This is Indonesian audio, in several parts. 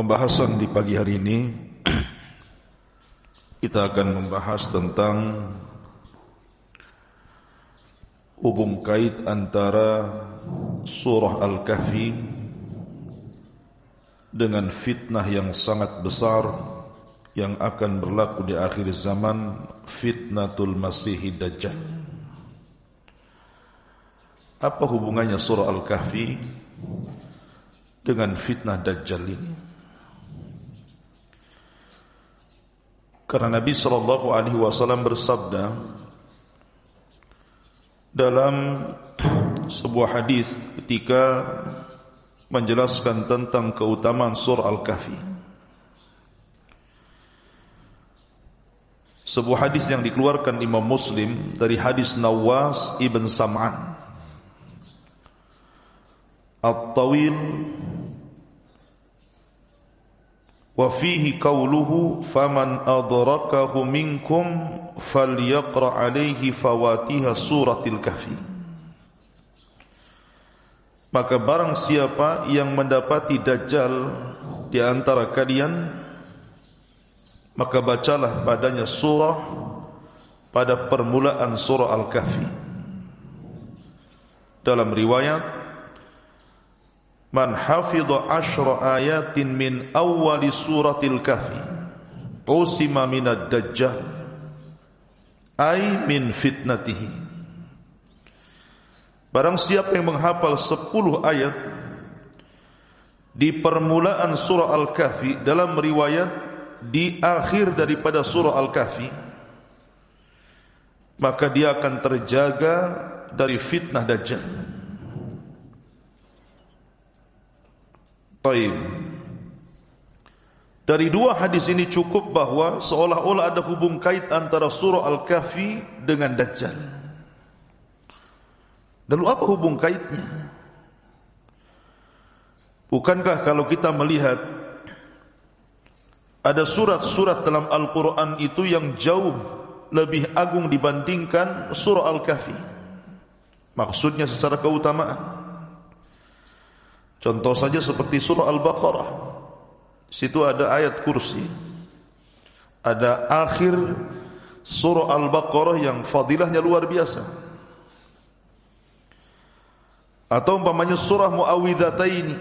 Pembahasan di pagi hari ini kita akan membahas tentang hubung kait antara surah Al-Kahfi dengan fitnah yang sangat besar yang akan berlaku di akhir zaman, fitnatul Masihid Dajjal. Apa hubungannya surah Al-Kahfi dengan fitnah Dajjal ini? Karena Nabi SAW bersabda dalam sebuah hadis ketika menjelaskan tentang keutamaan surah Al-Kahfi. Sebuah hadis yang dikeluarkan Imam Muslim dari hadis Nawas ibn Sam'an At-Tawil, wa fihi qawluhu faman adrakahu minkum falyaqra alaihi fawatiha suratil kahfi. Maka barang siapa yang mendapati Dajjal di antara kalian, maka bacalah padanya surah pada permulaan surah Al-Kahfi. Dalam riwayat, man hafidha 10 ayatin min awwali suratil kahfi usima minad dajjal ay min fitnatihi. Barang siapa yang menghafal 10 ayat di permulaan surah Al-Kahfi, dalam riwayat di akhir daripada surah Al-Kahfi, maka dia akan terjaga dari fitnah Dajjal. Taib. Dari dua hadis ini cukup bahwa seolah-olah ada hubung kait antara surah Al-Kahfi dengan Dajjal. Lalu apa hubung kaitnya? Bukankah kalau kita melihat ada surat-surat dalam Al-Quran itu yang jauh lebih agung dibandingkan surah Al-Kahfi? Maksudnya secara keutamaan. Contoh saja seperti surah Al-Baqarah. Situ ada ayat kursi. Ada akhir surah Al-Baqarah yang fadilahnya luar biasa. Atau umpamanya surah Muawwidhataini,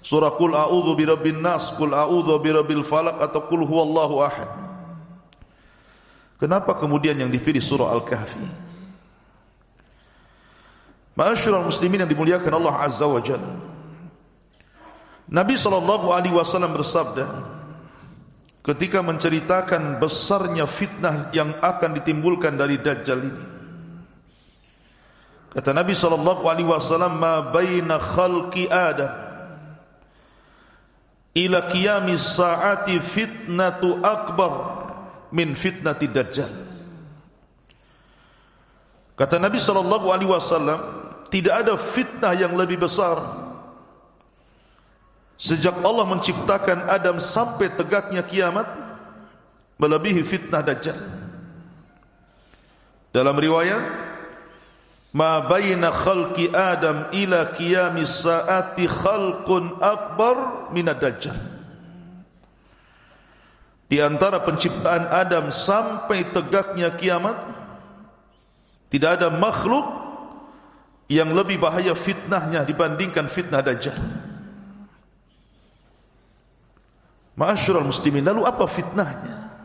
surah Qul a'udzu birabbin nas, Qul a'udzu birabbil falaq, atau Qul huwallahu ahad. Kenapa kemudian yang dipilih surah Al-Kahfi? Ma'asyiral muslimin yang dimuliakan Allah Azza wa Jalla, Nabi SAW bersabda ketika menceritakan besarnya fitnah yang akan ditimbulkan dari Dajjal ini. Kata Nabi SAW, ma baina khalqi Adam ila qiyamis saati fitnatu akbar min fitnati Dajjal. Kata Nabi SAW, tidak ada fitnah yang lebih besar sejak Allah menciptakan Adam sampai tegaknya kiamat melebihi fitnah Dajjal. Dalam riwayat, ma baina khalqi Adam ila qiyamis saati khalqun akbar minad Dajjal. Di antara penciptaan Adam sampai tegaknya kiamat, tidak ada makhluk yang lebih bahaya fitnahnya dibandingkan fitnah Dajjal. Ma'asyiral muslimin, lalu apa fitnahnya?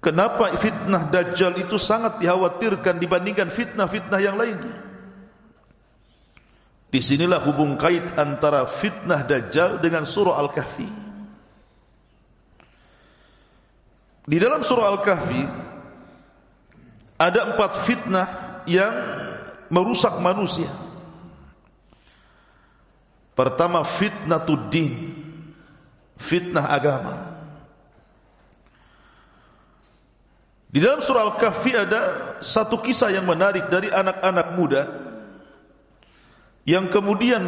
Kenapa fitnah Dajjal itu sangat dikhawatirkan dibandingkan fitnah-fitnah yang lainnya? Disinilah hubung kait antara fitnah Dajjal dengan surah Al-Kahfi. Di dalam surah Al-Kahfi ada 4 fitnah yang merusak manusia. Pertama, fitnatuddin, fitnah agama. Di dalam surah Al-Kahfi ada satu kisah yang menarik dari anak-anak muda yang kemudian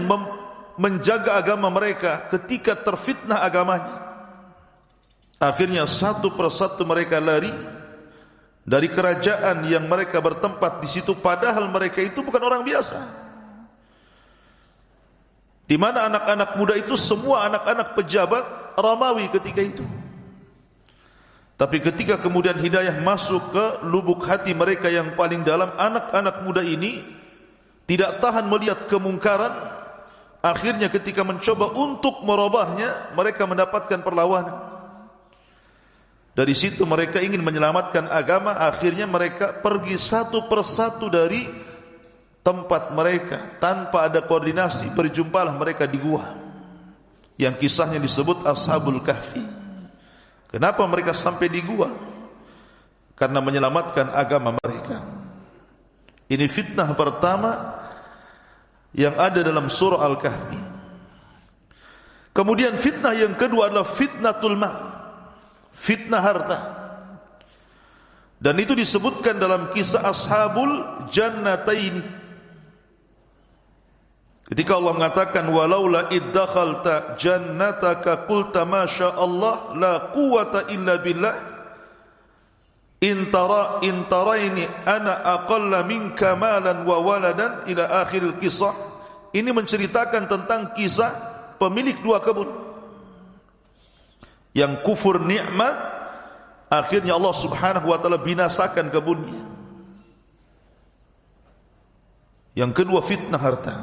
menjaga agama mereka ketika terfitnah agamanya. Akhirnya satu persatu mereka lari dari kerajaan yang mereka bertempat di situ, padahal mereka itu bukan orang biasa. di mana anak-anak muda itu semua anak-anak pejabat Romawi ketika itu. Tapi ketika kemudian hidayah masuk ke lubuk hati mereka yang paling dalam, anak-anak muda ini tidak tahan melihat kemungkaran. Akhirnya ketika mencoba untuk merubahnya, mereka mendapatkan perlawanan. Dari situ mereka ingin menyelamatkan agama. Akhirnya mereka pergi satu persatu dari tempat mereka tanpa ada koordinasi. Berjumpalah mereka di gua yang kisahnya disebut Ashabul Kahfi. Kenapa mereka sampai di gua? Karena menyelamatkan agama mereka. Ini fitnah pertama yang ada dalam surah Al-Kahfi. Kemudian fitnah yang kedua adalah fitnatul mal, fitnah harta. Dan itu disebutkan dalam kisah Ashabul Jannataini. Ketika Allah mengatakan walaula iddakhalta jannataka qulta ma sya Allah la quwwata illa billah in taraini ana aqalla minka malan wa waladan ila akhiril kisah. Ini menceritakan tentang kisah pemilik dua kebun yang kufur nikmat, akhirnya Allah Subhanahu wa taala binasakan kebunnya. Yang kedua fitnah harta.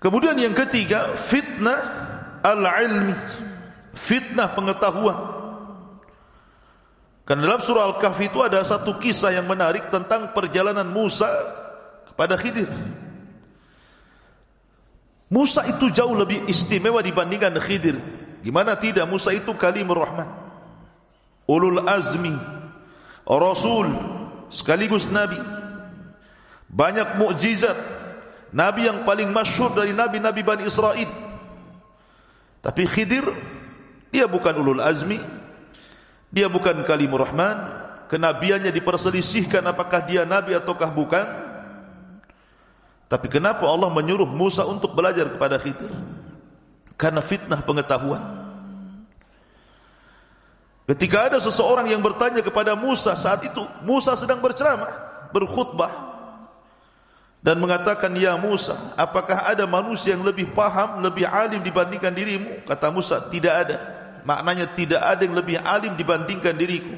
Kemudian yang ketiga fitnah al-ilmi, fitnah pengetahuan. Karena dalam surah Al-Kahfi itu ada satu kisah yang menarik tentang perjalanan Musa kepada Khidir. Musa itu jauh lebih istimewa dibandingkan Khidir. Gimana tidak, Musa itu kalimur rahman, ulul azmi, rasul, sekaligus nabi, banyak mukjizat, nabi yang paling masyhur dari nabi-nabi Bani Israel. Tapi Khidir, dia bukan ulul azmi, dia bukan kalimur rahman, kenabiannya diperselisihkan apakah dia nabi ataukah bukan. Tapi kenapa Allah menyuruh Musa untuk belajar kepada Khidir? Karena fitnah pengetahuan. Ketika ada seseorang yang bertanya kepada Musa, saat itu Musa sedang berceramah, berkhutbah, dan mengatakan, ya Musa, apakah ada manusia yang lebih paham, lebih alim dibandingkan dirimu? Kata Musa, tidak ada. Maknanya tidak ada yang lebih alim dibandingkan diriku.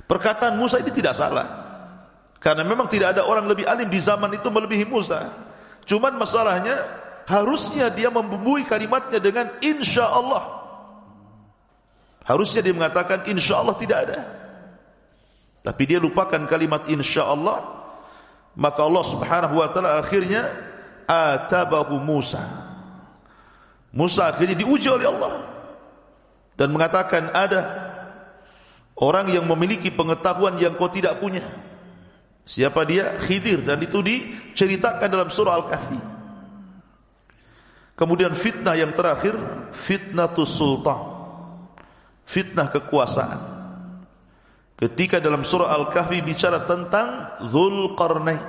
Perkataan Musa ini tidak salah, karena memang tidak ada orang lebih alim di zaman itu melebihi Musa. Cuman masalahnya, harusnya dia membumbui kalimatnya dengan insya Allah. Harusnya dia mengatakan insya Allah tidak ada. Tapi dia lupakan kalimat insya Allah. Maka Allah Subhanahu wa taala akhirnya atabahu Musa. Musa akhirnya diuji oleh Allah dan mengatakan, ada orang yang memiliki pengetahuan yang kau tidak punya. Siapa dia? Khidir. Dan itu diceritakan dalam surah Al-Kahfi. Kemudian fitnah yang terakhir, fitnatus sultan, fitnah kekuasaan. Ketika dalam surah Al-Kahfi bicara tentang Dzulqarnain.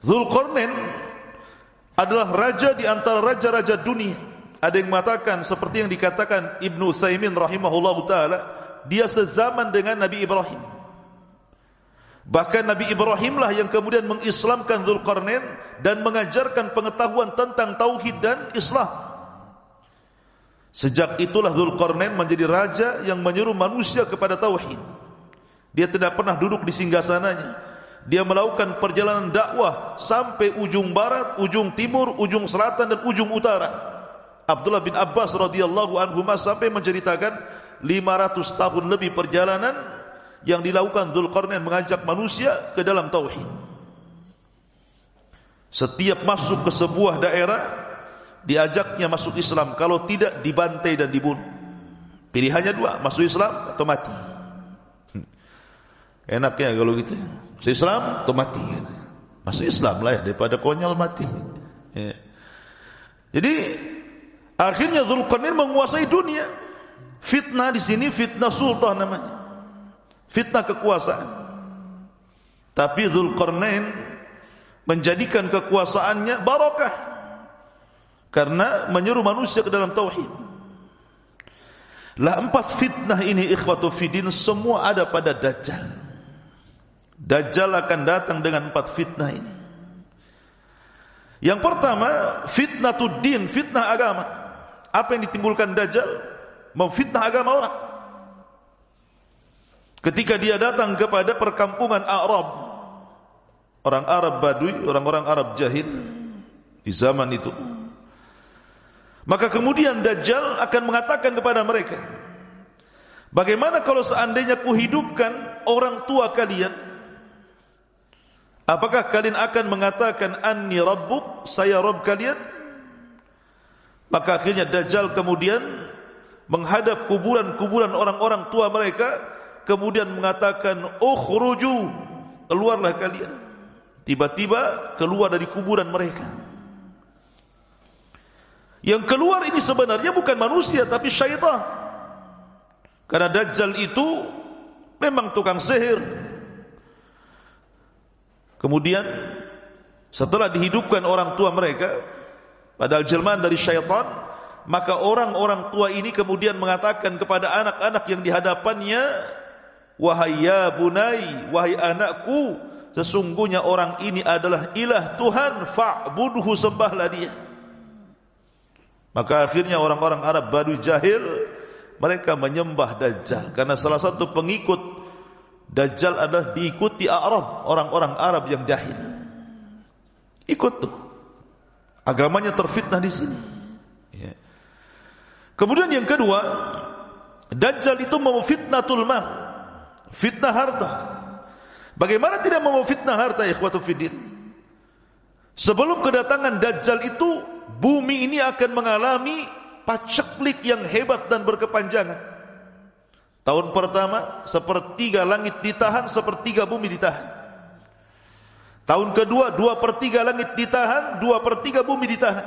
Dzulqarnain adalah raja di antara raja-raja dunia. Ada yang mengatakan seperti yang dikatakan Ibnu Utsaimin rahimahullahu taala, dia sezaman dengan Nabi Ibrahim. Bahkan Nabi Ibrahim lah yang kemudian mengislamkan Dzulqarnain dan mengajarkan pengetahuan tentang tauhid dan Islam. Sejak itulah Dzulqarnain menjadi raja yang menyuruh manusia kepada tauhid. Dia tidak pernah duduk di singgasananya. Dia melakukan perjalanan dakwah sampai ujung barat, ujung timur, ujung selatan dan ujung utara. Abdullah bin Abbas radhiyallahu anhuma sampai menceritakan 500 tahun lebih perjalanan yang dilakukan Dzulqarnain mengajak manusia ke dalam tauhid. Setiap masuk ke sebuah daerah diajaknya masuk Islam, kalau tidak dibantai dan dibunuh. Pilihannya dua, masuk Islam atau mati. Enaknya kalau gitu, masuk Islam atau mati. Masuk Islam lah ya, daripada konyol mati. Ya. Jadi akhirnya Dzulqarnain menguasai dunia. Fitnah di sini fitnah sultan namanya, fitnah kekuasaan. Tapi Dzulqarnain menjadikan kekuasaannya barokah karena menyuruh manusia ke dalam tauhid. Lah 4 fitnah ini ikhwatu fiddin semua ada pada Dajjal. Dajjal akan datang dengan 4 fitnah ini. Yang pertama, fitnatud din, fitnah agama. Apa yang ditimbulkan Dajjal? Memfitnah agama orang. Ketika dia datang kepada perkampungan Arab, orang Arab Badui, orang-orang Arab jahil di zaman itu, maka kemudian Dajjal akan mengatakan kepada mereka, bagaimana kalau seandainya kuhidupkan orang tua kalian? Apakah kalian akan mengatakan anni rabbuk, saya Rabb kalian? Maka akhirnya Dajjal kemudian menghadap kuburan-kuburan orang-orang tua mereka, kemudian mengatakan ukhruju, keluarlah kalian. Tiba-tiba keluar dari kuburan mereka. Yang keluar ini sebenarnya bukan manusia tapi syaitan. Karena Dajjal itu memang tukang sihir. Kemudian setelah dihidupkan orang tua mereka, padahal jelmaan dari syaitan, maka orang-orang tua ini kemudian mengatakan kepada anak-anak yang di hadapannya, wahai ya bunai, wahai anakku, sesungguhnya orang ini adalah ilah Tuhan, fa'budhu, sembahlah dia. Maka akhirnya orang-orang Arab Badui jahil, mereka menyembah Dajjal, karena salah satu pengikut Dajjal adalah diikuti Arab, orang-orang Arab yang jahil. Ikut tuh, agamanya terfitnah di sini. Ya. Kemudian yang kedua, Dajjal itu mau fitnatul mal, fitnah harta. Bagaimana tidak mau fitnah harta, ikhwatu fiddin? Sebelum kedatangan Dajjal itu, bumi ini akan mengalami paceklik yang hebat dan berkepanjangan. Tahun pertama, sepertiga langit ditahan, sepertiga bumi ditahan. Tahun kedua, 2/3 langit ditahan, 2/3 bumi ditahan.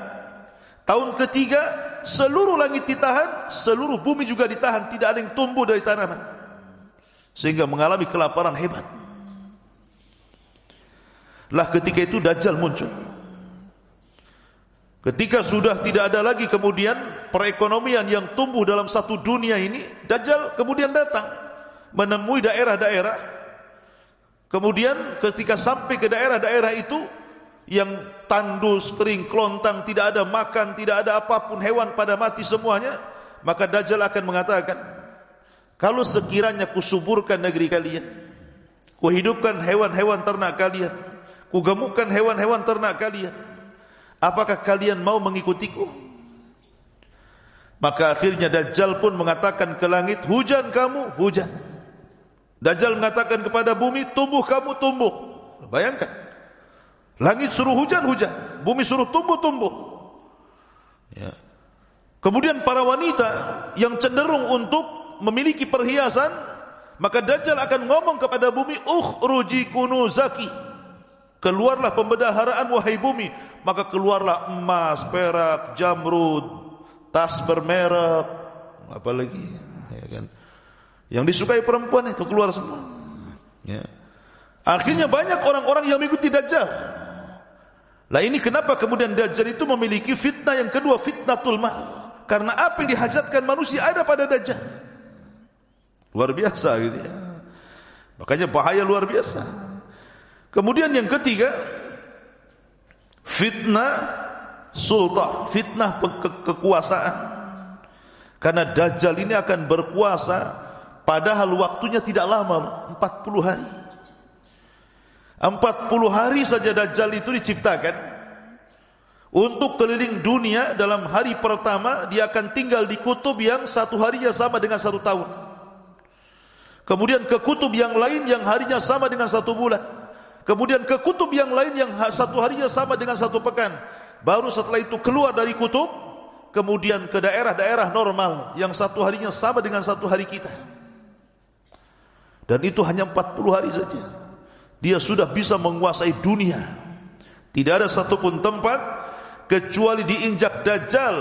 Tahun ketiga, seluruh langit ditahan, seluruh bumi juga ditahan, tidak ada yang tumbuh dari tanaman, sehingga mengalami kelaparan hebat. Lah ketika itu Dajjal muncul. Ketika sudah tidak ada lagi kemudian perekonomian yang tumbuh dalam satu dunia ini, Dajjal kemudian datang menemui daerah-daerah. Kemudian ketika sampai ke daerah-daerah itu yang tandus, kering, kelontang, tidak ada makan, tidak ada apapun, hewan pada mati semuanya, maka Dajjal akan mengatakan, kalau sekiranya kusuburkan negeri kalian, kuhidupkan hewan-hewan ternak kalian, kugemukkan hewan-hewan ternak kalian, apakah kalian mau mengikutiku? Maka akhirnya Dajjal pun mengatakan ke langit, hujan kamu, hujan. Dajjal mengatakan kepada bumi, tumbuh kamu, tumbuh. Bayangkan, langit suruh hujan, hujan, bumi suruh tumbuh, tumbuh. Ya. Kemudian para wanita yang cenderung untuk memiliki perhiasan, maka Dajjal akan ngomong kepada bumi, ukhruji kunuzaki, keluarlah pembendaharaan wahai bumi. Maka keluarlah emas, perak, jamrud, tas bermerek, apalagi ya kan, yang disukai perempuan itu keluar semua. Ya. Akhirnya banyak orang-orang yang mengikuti Dajjal. Lah ini kenapa kemudian Dajjal itu memiliki fitnah yang kedua, fitnatul mal. Karena apa yang dihajatkan manusia ada pada Dajjal. Luar biasa gitu ya. Makanya bahaya luar biasa. Kemudian yang ketiga, fitnah sultan, fitnah kekuasaan. Karena Dajjal ini akan berkuasa padahal waktunya tidak lama, 40 hari. 40 hari saja Dajjal itu diciptakan. Untuk keliling dunia dalam hari pertama, dia akan tinggal di kutub yang satu harinya sama dengan 1 tahun. Kemudian ke kutub yang lain yang harinya sama dengan 1 bulan. Kemudian ke kutub yang lain yang satu harinya sama dengan 1 pekan. Baru setelah itu keluar dari kutub, kemudian ke daerah-daerah normal yang satu harinya sama dengan 1 hari kita. Dan itu hanya 40 hari saja. Dia sudah bisa menguasai dunia. Tidak ada satupun tempat kecuali diinjak Dajjal,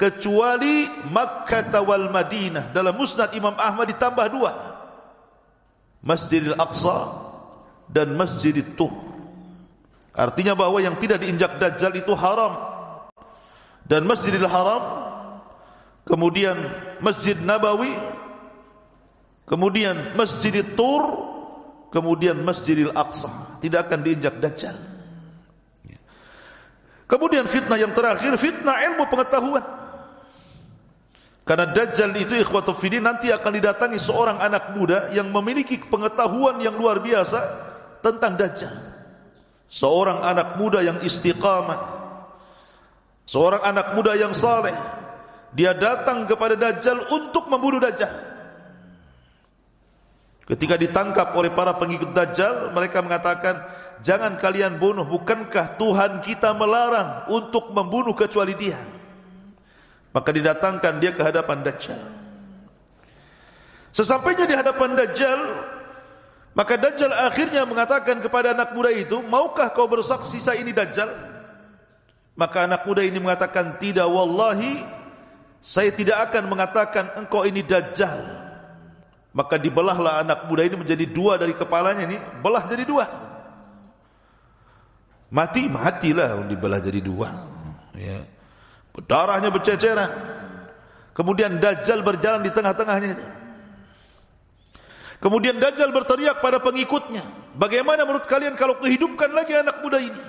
kecuali Makkah wal Madinah. Dalam Musnad Imam Ahmad ditambah 2, Masjidil Aqsa dan Masjidit Tur. Artinya bahwa yang tidak diinjak Dajjal itu haram. Dan Masjidil Haram, kemudian Masjid Nabawi, kemudian Masjidit Tur, kemudian Masjidil Aqsa tidak akan diinjak Dajjal. Kemudian fitnah yang terakhir, fitnah ilmu pengetahuan. Karena Dajjal itu ikhwatu fiddin nanti akan didatangi seorang anak muda yang memiliki pengetahuan yang luar biasa tentang Dajjal. Seorang anak muda yang istiqamah, seorang anak muda yang saleh. Dia datang kepada Dajjal untuk membunuh Dajjal. Ketika ditangkap oleh para pengikut Dajjal, mereka mengatakan, jangan kalian bunuh, bukankah Tuhan kita melarang untuk membunuh kecuali dia? Maka didatangkan dia ke hadapan Dajjal. Sesampainya di hadapan Dajjal, maka Dajjal akhirnya mengatakan kepada anak muda itu, maukah kau bersaksi saya ini Dajjal? Maka anak muda ini mengatakan, tidak, wallahi saya tidak akan mengatakan engkau ini Dajjal. Maka dibelahlah anak muda ini menjadi dua dari kepalanya ini, belah jadi dua. Matilah dibelah jadi dua. Ya. Darahnya berceceran. Kemudian Dajjal berjalan di tengah-tengahnya itu. Kemudian Dajjal berteriak pada pengikutnya, bagaimana menurut kalian kalau kuhidupkan lagi anak muda ini?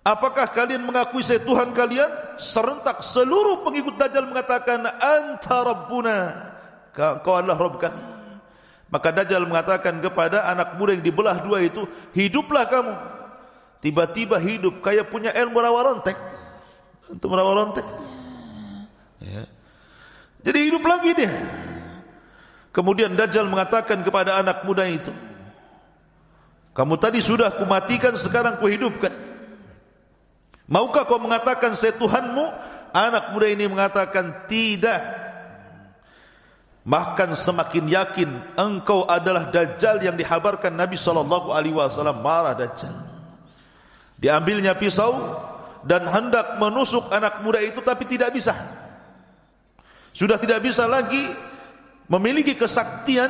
Apakah kalian mengakui saya Tuhan kalian? Serentak seluruh pengikut Dajjal mengatakan, anta rabbuna, kau adalah Rabb kami. Maka Dajjal mengatakan kepada anak muda yang dibelah dua itu, hiduplah kamu. Tiba-tiba hidup kayak punya ilmu rawa rontek. Untuk rawa rontek. Ya. Jadi hidup lagi dia. Kemudian Dajjal mengatakan kepada anak muda itu, kamu tadi sudah kumatikan, sekarang kuhidupkan. Maukah kau mengatakan saya Tuhanmu? Anak muda ini mengatakan tidak. Bahkan semakin yakin engkau adalah Dajjal yang dihabarkan Nabi SAW. Marah Dajjal. Diambilnya pisau dan hendak menusuk anak muda itu, tapi tidak bisa. Sudah tidak bisa lagi memiliki kesaktian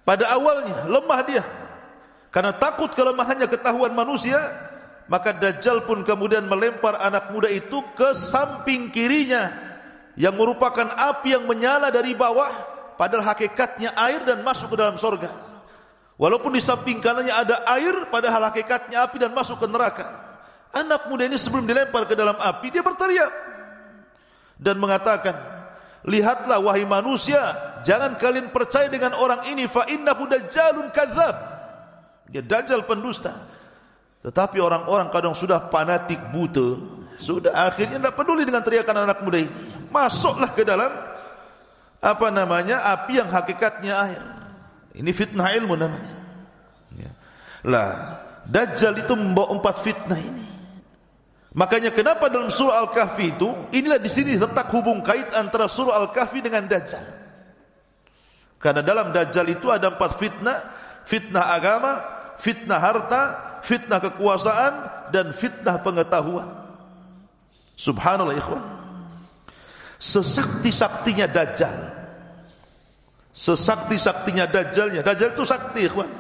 pada awalnya, lemah dia. Karena takut kelemahannya ketahuan manusia, maka Dajjal pun kemudian melempar anak muda itu ke samping kirinya, yang merupakan api yang menyala dari bawah, padahal hakikatnya air dan masuk ke dalam surga. Walaupun di samping kanannya ada air, padahal hakikatnya api dan masuk ke neraka. Anak muda ini sebelum dilempar ke dalam api, dia berteriak dan mengatakan, lihatlah wahai manusia, jangan kalian percaya dengan orang ini, fa innahu dajjalun kadzab. Dia Dajjal pendusta. Tetapi orang-orang kadang sudah fanatik buta, sudah akhirnya tidak peduli dengan teriakan anak muda ini. Masuklah ke dalam api yang hakikatnya air. Ini fitnah ilmu namanya. Ya. Lah, Dajjal itu membawa 4 fitnah ini. Makanya kenapa dalam surah Al-Kahfi itu, inilah di sini letak hubung kait antara surah Al-Kahfi dengan Dajjal. Karena dalam Dajjal itu ada 4 fitnah, fitnah agama, fitnah harta, fitnah kekuasaan, dan fitnah pengetahuan. Subhanallah ikhwan. Sesakti-saktinya Dajjal, sesakti-saktinya Dajjalnya, Dajjal itu sakti ikhwan,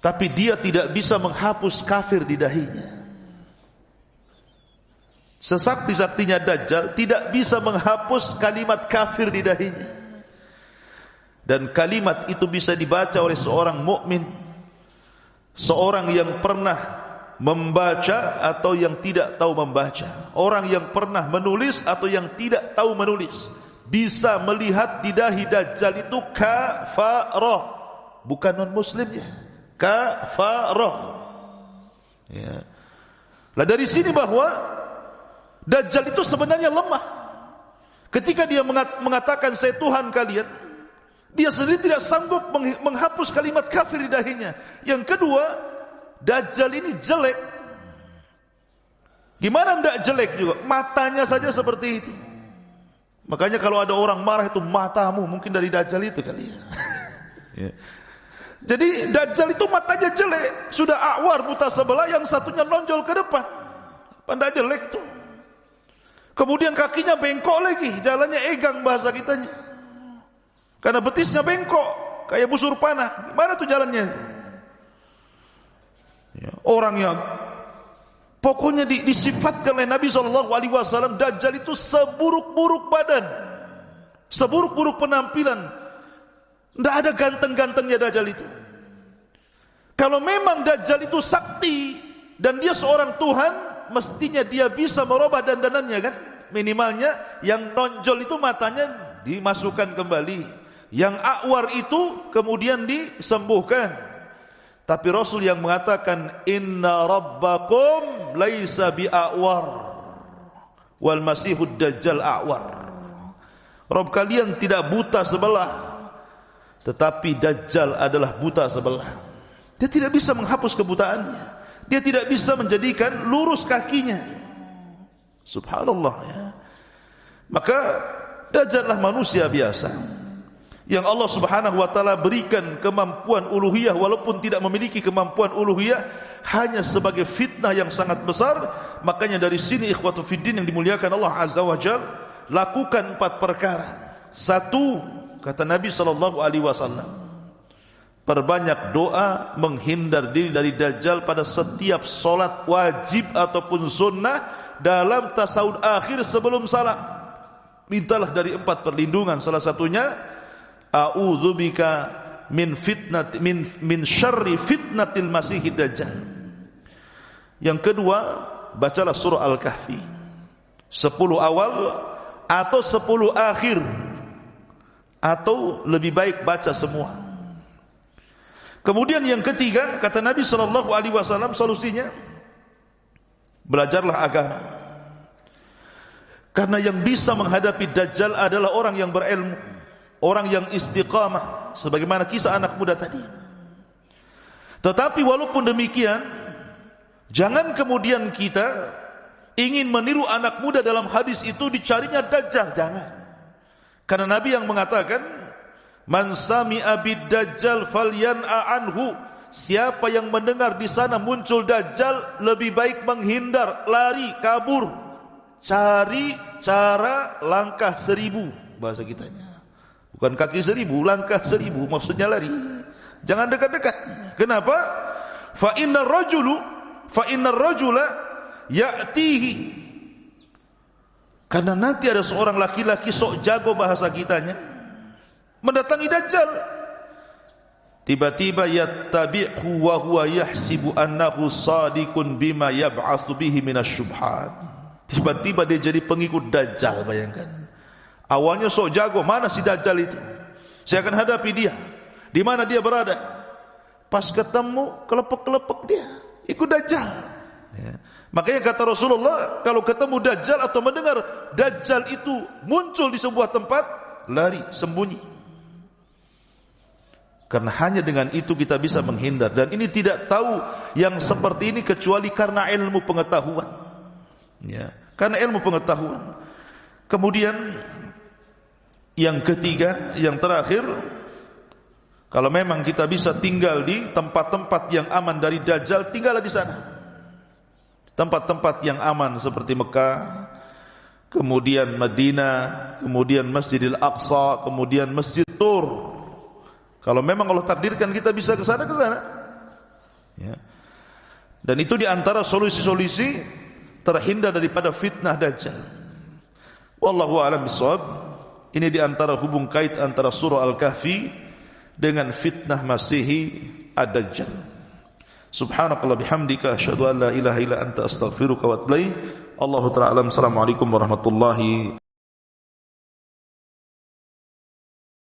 tapi dia tidak bisa menghapus kafir di dahinya. Sesakti-saktinya Dajjal tidak bisa menghapus kalimat kafir di dahinya. Dan kalimat itu bisa dibaca oleh seorang mukmin, seorang yang pernah membaca atau yang tidak tahu membaca, orang yang pernah menulis atau yang tidak tahu menulis, bisa melihat di dahi Dajjal itu kafarah, bukan non muslimnya, kafarah. Ya. Lah dari sini bahwa Dajjal itu sebenarnya lemah. Ketika dia mengatakan saya Tuhan kalian, dia sendiri tidak sanggup menghapus kalimat kafir di dahinya. Yang kedua, Dajjal ini jelek. Gimana ndak jelek juga? Matanya saja seperti itu. Makanya kalau ada orang marah itu, matamu mungkin dari Dajjal itu kali ya. Ya. Jadi Dajjal itu matanya jelek, sudah awar buta sebelah, yang satunya nonjol ke depan. Pandai jelek tuh. Kemudian kakinya bengkok lagi, jalannya egang bahasa kitanya. Karena betisnya bengkok, kayak busur panah. Gimana tuh jalannya? Ya, orang yang pokoknya disifatkan oleh Nabi SAW, Dajjal itu seburuk-buruk badan, seburuk-buruk penampilan. Tidak ada ganteng-gantengnya Dajjal itu. Kalau memang Dajjal itu sakti, dan dia seorang Tuhan, mestinya dia bisa merubah dandanannya kan? Minimalnya yang nonjol itu matanya dimasukkan kembali, yang a'war itu kemudian disembuhkan. Tapi Rasul yang mengatakan inna rabbakum laisa bi'a'war wal masihud dajjal a'war. Rabb kalian tidak buta sebelah, tetapi Dajjal adalah buta sebelah. Dia tidak bisa menghapus kebutaannya, dia tidak bisa menjadikan lurus kakinya. Subhanallah ya. Maka Dajjal adalah manusia biasa yang Allah Subhanahu wa taala berikan kemampuan uluhiyah, walaupun tidak memiliki kemampuan uluhiyah, hanya sebagai fitnah yang sangat besar. Makanya dari sini ikhwatu fiddin yang dimuliakan Allah Azza wa Jalla, lakukan 4 perkara. 1, kata Nabi SAW, perbanyak doa menghindar diri dari Dajjal pada setiap solat wajib ataupun sunnah dalam tasawuf akhir sebelum salat. Mintalah dari 4 perlindungan. Salah satunya a'udzubika min syarri fitnatil masihid dajjal. Yang kedua, bacalah surah Al-Kahfi 10 awal atau 10 akhir, atau lebih baik baca semua. Kemudian yang ketiga, kata Nabi SAW, solusinya belajarlah agama. Karena yang bisa menghadapi Dajjal adalah orang yang berilmu, orang yang istiqamah, sebagaimana kisah anak muda tadi. Tetapi walaupun demikian, jangan kemudian kita ingin meniru anak muda dalam hadis itu, dicarinya Dajjal, jangan. Karena Nabi yang mengatakan, man sami'a bid-dajjal falyan'a anhu, siapa yang mendengar di sana muncul Dajjal, lebih baik menghindar, lari, kabur, cari cara langkah 1000 bahasa kitanya. Bukan kaki 1000, langkah 1000, maksudnya lari. Jangan dekat-dekat. Kenapa? Fa innar rajula ya'tihi, karena nanti ada seorang laki-laki sok jago bahasa kitanya mendatangi Dajjal. Tiba-tiba yattabi'hu wa huwa yahsibu annahu sadiqun bima yab'atsu bihi minasyubhat. Tiba-tiba dia jadi pengikut Dajjal. Bayangkan, awalnya sok jago, mana si Dajjal itu, saya akan hadapi dia, di mana dia berada. Pas ketemu, kelepek-kelepek dia ikut Dajjal ya. Makanya kata Rasulullah, kalau ketemu Dajjal atau mendengar Dajjal itu muncul di sebuah tempat, lari, sembunyi. Karena hanya dengan itu kita bisa menghindar. Dan ini tidak tahu yang seperti ini kecuali karena ilmu pengetahuan ya, karena ilmu pengetahuan. Kemudian yang ketiga, yang terakhir, kalau memang kita bisa tinggal di tempat-tempat yang aman dari Dajjal, tinggallah di sana. Tempat-tempat yang aman seperti Mekah, kemudian Madinah, kemudian Masjidil Aqsa, kemudian Masjid Tur. Kalau memang Allah takdirkan kita bisa ke sana ya. Dan itu di antara solusi-solusi terhindar daripada fitnah Dajjal. Wallahu a'lam bishawab. Ini di antara hubung kait antara surah Al-Kahfi dengan fitnah Masihi Ad-Dajjal. Subhanakallah bihamdika asyhadu an la ilaha illa anta astaghfiruka wa atubu ilaik. Allahu ta'ala alam. Assalamualaikum warahmatullahi